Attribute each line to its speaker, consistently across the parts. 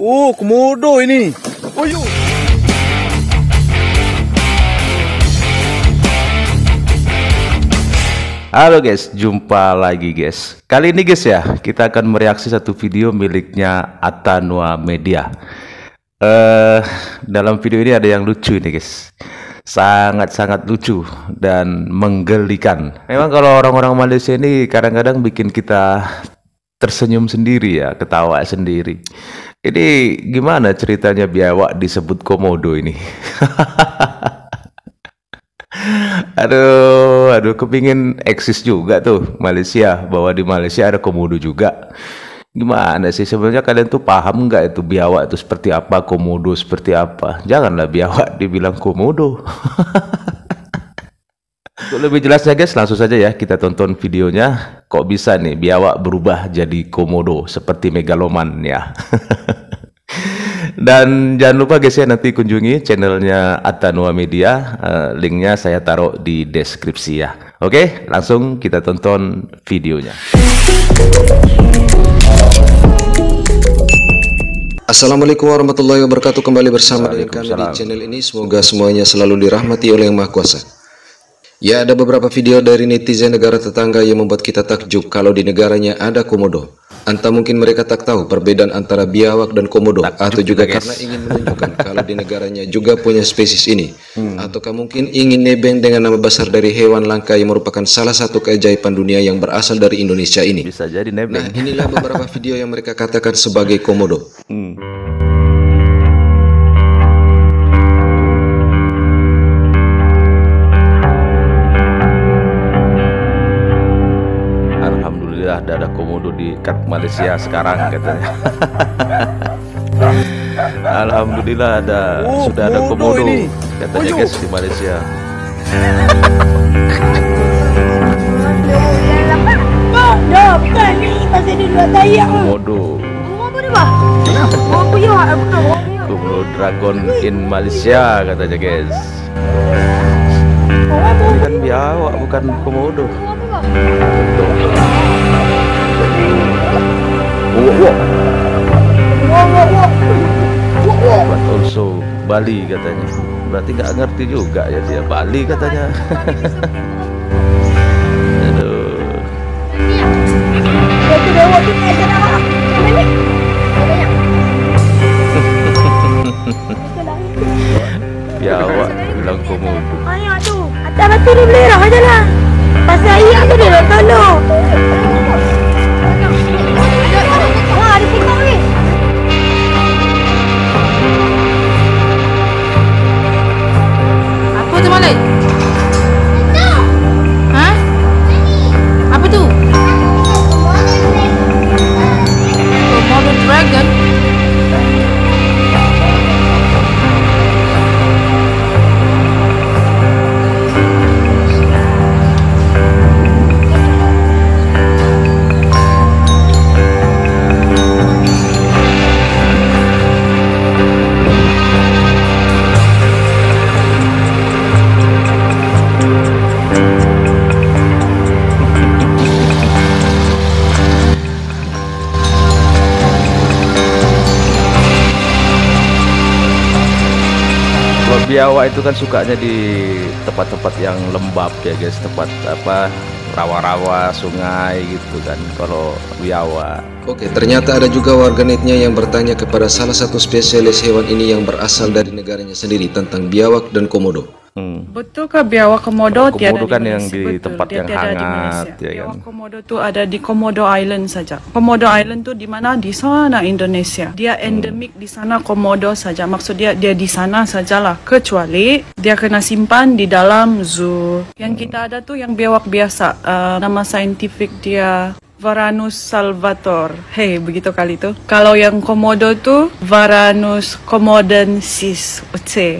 Speaker 1: Komodo ini. Oh, yuk.
Speaker 2: Halo guys, jumpa lagi guys. Kali ini guys ya, kita akan mereaksi satu video miliknya Atanua Media. Dalam video ini ada yang lucu nih guys. Sangat-sangat lucu dan menggelikan. Memang kalau orang-orang Malaysia ini kadang-kadang bikin kita tersenyum sendiri ya, ketawa sendiri. Ini gimana ceritanya biawak disebut komodo ini? Aduh, kepingin eksis juga tuh Malaysia, bahwa di Malaysia ada komodo juga. Gimana sih sebenarnya, kalian tuh paham nggak itu biawak itu seperti apa, komodo seperti apa? Janganlah biawak dibilang komodo. Untuk lebih jelasnya guys, langsung saja ya kita tonton videonya. Kok bisa nih biawak berubah jadi komodo seperti megaloman ya. Dan jangan lupa guys ya, nanti kunjungi channelnya Atanua Media, linknya saya taruh di deskripsi ya. Oke, langsung kita tonton videonya.
Speaker 3: Assalamualaikum warahmatullahi wabarakatuh. Kembali bersama dengan kami di channel ini. Semoga semuanya selalu dirahmati oleh Yang Maha Kuasa. Ya, ada beberapa video dari netizen negara tetangga yang membuat kita takjub kalau di negaranya ada komodo. Entah mungkin mereka tak tahu perbedaan antara biawak dan komodo, atau juga karena ingin menunjukkan kalau di negaranya juga punya spesies ini, ataukah mungkin ingin nebeng dengan nama besar dari hewan langka yang merupakan salah satu keajaiban dunia yang berasal dari Indonesia ini.
Speaker 2: Bisa jadi nebeng.
Speaker 3: Nah, inilah beberapa video yang mereka katakan sebagai komodo.
Speaker 2: Alhamdulillah ada komodo di Malaysia sekarang katanya. Alhamdulillah sudah ada komodo katanya guys di Malaysia. Komodo. Komodo dragon in Malaysia katanya guys. Ini kan biawak bukan komodo. But also Bali katanya. Berarti nggak ngerti juga ya dia, Bali katanya. Aduh. Biawak bilang komodo.
Speaker 4: Ayo tu, atas turun belerah aja lah. Pasal ayah tu dia nak tolong. Wah, ada sikap ni. Apa tu Malay? Hah? Apa tu? Komodo dragon.
Speaker 2: Biawak itu kan sukanya di tempat-tempat yang lembab ya guys, tempat apa, rawa-rawa, sungai gitu kan kalau biawak.
Speaker 3: Oke, ternyata ada juga warganetnya yang bertanya kepada salah satu spesialis hewan ini yang berasal dari negaranya sendiri tentang biawak dan komodo.
Speaker 5: Betulkah biawak komodo tiada
Speaker 2: kan
Speaker 5: di
Speaker 2: yang
Speaker 5: Malaysia?
Speaker 2: di
Speaker 5: Betul,
Speaker 2: tempat
Speaker 5: dia
Speaker 2: yang
Speaker 5: tiada di
Speaker 2: hangat
Speaker 5: Malaysia.
Speaker 2: ya kan.
Speaker 5: Biawak komodo tu ada di Komodo Island saja. Komodo Island tu di mana? Di sana Indonesia. Dia endemik di sana Komodo saja. Maksud dia di sana sajalah. Kecuali dia kena simpan di dalam zoo. Yang kita ada tu yang biawak biasa. Nama saintifik dia Varanus salvator. Hei, begitu kali tu. Kalau yang komodo tu Varanus komodensis.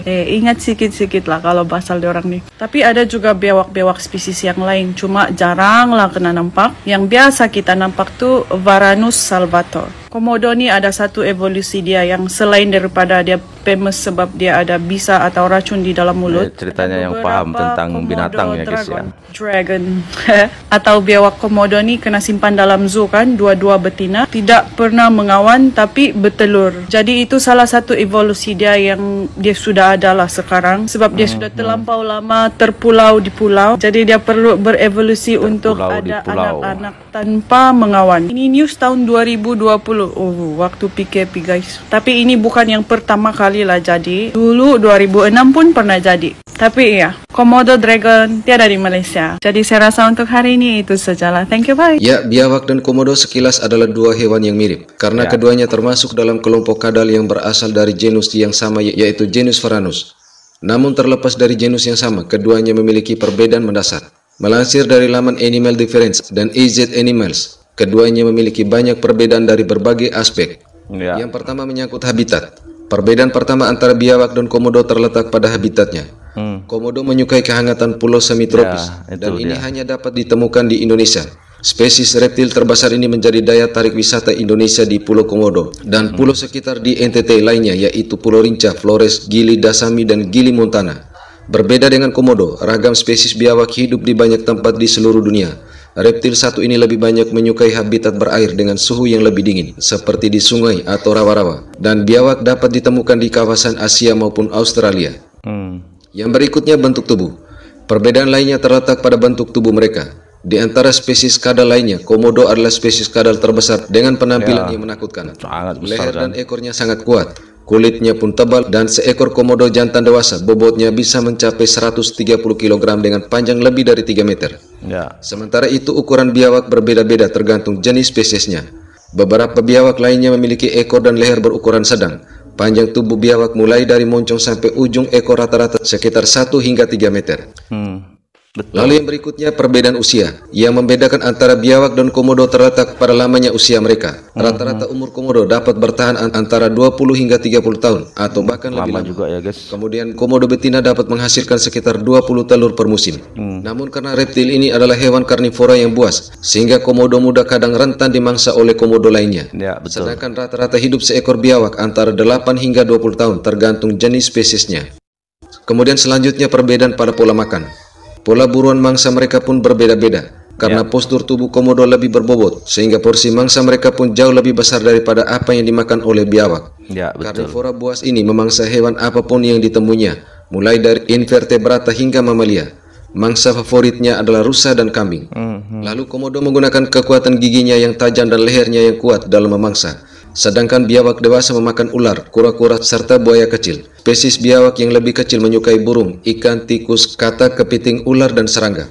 Speaker 5: Ingat sikit-sikit lah kalau basal dia orang ni. Tapi ada juga biawak-biawak spesies yang lain. Cuma jarang lah kena nampak. Yang biasa kita nampak tu Varanus salvator. Komodo ni ada satu evolusi dia yang selain daripada dia famous sebab dia ada bisa atau racun di dalam mulut.
Speaker 2: Ceritanya
Speaker 5: Ada
Speaker 2: yang paham
Speaker 5: beberapa
Speaker 2: tentang
Speaker 5: komodo
Speaker 2: binatang ya guys ya.
Speaker 5: Dragon atau biawak komodo ni kena simpan dalam zoo kan, dua-dua betina, tidak pernah mengawan tapi bertelur. Jadi itu salah satu evolusi dia yang dia sudah ada lah sekarang sebab dia sudah terlampau lama terpulau di pulau. Jadi dia perlu berevolusi untuk ada anak-anak tanpa mengawan. Ini news tahun 2020. Oh, waktu PKP guys. Tapi ini bukan yang pertama kali lah jadi. Dulu 2006 pun pernah jadi. Tapi iya, Komodo Dragon tiada di Malaysia. Jadi saya rasa untuk hari ini itu sajalah. Thank you, bye.
Speaker 3: Ya, biawak dan komodo sekilas adalah dua hewan yang mirip karena keduanya termasuk dalam kelompok kadal yang berasal dari genus yang sama yaitu genus Varanus. Namun terlepas dari genus yang sama, keduanya memiliki perbedaan mendasar. Melansir dari laman Animal Difference dan AZ Animals, keduanya memiliki banyak perbedaan dari berbagai aspek. Yang pertama menyangkut habitat. Perbedaan pertama antara biawak dan komodo terletak pada habitatnya. Komodo menyukai kehangatan pulau semitropis dan ini hanya dapat ditemukan di Indonesia. Spesies reptil terbesar ini menjadi daya tarik wisata Indonesia di Pulau Komodo dan pulau sekitar di NTT lainnya yaitu Pulau Rinca, Flores, Gili Dasami, dan Gili Montana. Berbeda dengan komodo, ragam spesies biawak hidup di banyak tempat di seluruh dunia. Reptil satu ini lebih banyak menyukai habitat berair dengan suhu yang lebih dingin, seperti di sungai atau rawa-rawa. Dan biawak dapat ditemukan di kawasan Asia maupun Australia. Yang berikutnya bentuk tubuh. Perbedaan lainnya terletak pada bentuk tubuh mereka. Di antara spesies kadal lainnya, komodo adalah spesies kadal terbesar dengan penampilan yang menakutkan. Leher dan ekornya sangat kuat. Kulitnya pun tebal dan seekor komodo jantan dewasa bobotnya bisa mencapai 130 kg dengan panjang lebih dari 3 meter. Sementara itu ukuran biawak berbeda-beda tergantung jenis spesiesnya. Beberapa biawak lainnya memiliki ekor dan leher berukuran sedang. Panjang tubuh biawak mulai dari moncong sampai ujung ekor rata-rata sekitar 1 hingga 3 meter. Lalu yang berikutnya perbedaan usia. Yang membedakan antara biawak dan komodo terletak pada lamanya usia mereka. Rata-rata umur komodo dapat bertahan antara 20 hingga 30 tahun atau bahkan lebih lama
Speaker 2: juga ya guys.
Speaker 3: Kemudian komodo betina dapat menghasilkan sekitar 20 telur per musim. Namun karena reptil ini adalah hewan karnivora yang buas, sehingga komodo muda kadang rentan dimangsa oleh komodo lainnya. Sedangkan rata-rata hidup seekor biawak antara 8 hingga 20 tahun tergantung jenis spesiesnya. Kemudian selanjutnya perbedaan pada pola makan. Pola buruan mangsa mereka pun berbeda-beda karena postur tubuh komodo lebih berbobot sehingga porsi mangsa mereka pun jauh lebih besar daripada apa yang dimakan oleh biawak. Karnivora buas ini memangsa hewan apapun yang ditemuinya, mulai dari invertebrata hingga mamalia. Mangsa favoritnya adalah rusa dan kambing. Lalu komodo menggunakan kekuatan giginya yang tajam dan lehernya yang kuat dalam memangsa. Sedangkan biawak dewasa memakan ular, kura-kura, serta buaya kecil. Spesies biawak yang lebih kecil menyukai burung, ikan, tikus, katak, kepiting, ular, dan serangga.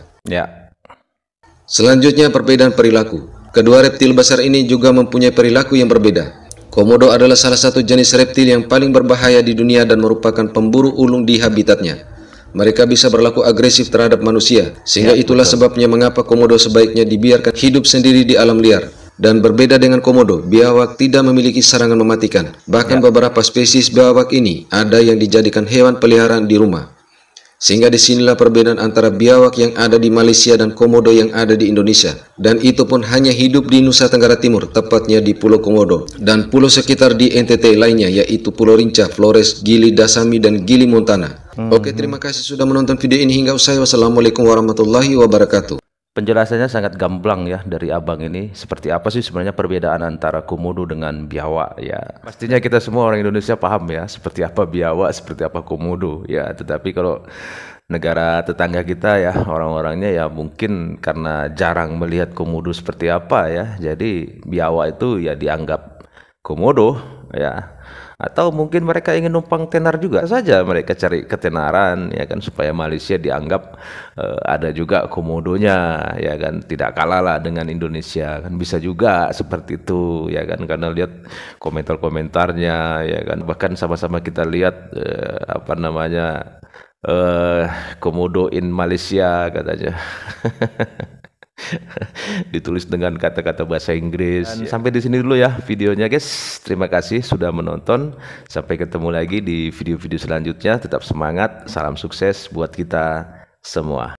Speaker 3: Selanjutnya perbedaan perilaku. Kedua reptil besar ini juga mempunyai perilaku yang berbeda. Komodo adalah salah satu jenis reptil yang paling berbahaya di dunia dan merupakan pemburu ulung di habitatnya. Mereka bisa berlaku agresif terhadap manusia, sehingga itulah sebabnya mengapa komodo sebaiknya dibiarkan hidup sendiri di alam liar. Dan berbeda dengan komodo, biawak tidak memiliki serangan mematikan. Bahkan beberapa spesies biawak ini ada yang dijadikan hewan peliharaan di rumah. Sehingga disinilah perbedaan antara biawak yang ada di Malaysia dan komodo yang ada di Indonesia. Dan itu pun hanya hidup di Nusa Tenggara Timur, tepatnya di Pulau Komodo. Dan pulau sekitar di NTT lainnya yaitu Pulau Rinca, Flores, Gili Dasami, dan Gili Montana. Oke, terima kasih sudah menonton video ini hingga usai. Wassalamualaikum warahmatullahi wabarakatuh.
Speaker 2: Penjelasannya sangat gamblang ya dari abang ini. Seperti apa sih sebenarnya perbedaan antara komodo dengan biawak ya. Pastinya kita semua orang Indonesia paham ya seperti apa biawak, seperti apa komodo ya. Tetapi kalau negara tetangga kita ya orang-orangnya ya mungkin karena jarang melihat komodo seperti apa ya. Jadi biawak itu ya dianggap komodo ya. Atau mungkin mereka ingin numpang tenar juga saja, mereka cari ketenaran ya kan supaya Malaysia dianggap ada juga komodonya ya kan, tidak kalah lah dengan Indonesia kan, bisa juga seperti itu ya kan, karena lihat komentar-komentarnya ya kan, bahkan sama-sama kita lihat apa namanya komodo in Malaysia katanya. Ditulis dengan kata-kata bahasa Inggris. Dan sampai di sini dulu ya videonya guys. Terima kasih sudah menonton. Sampai ketemu lagi di video-video selanjutnya. Tetap semangat. Salam sukses buat kita semua.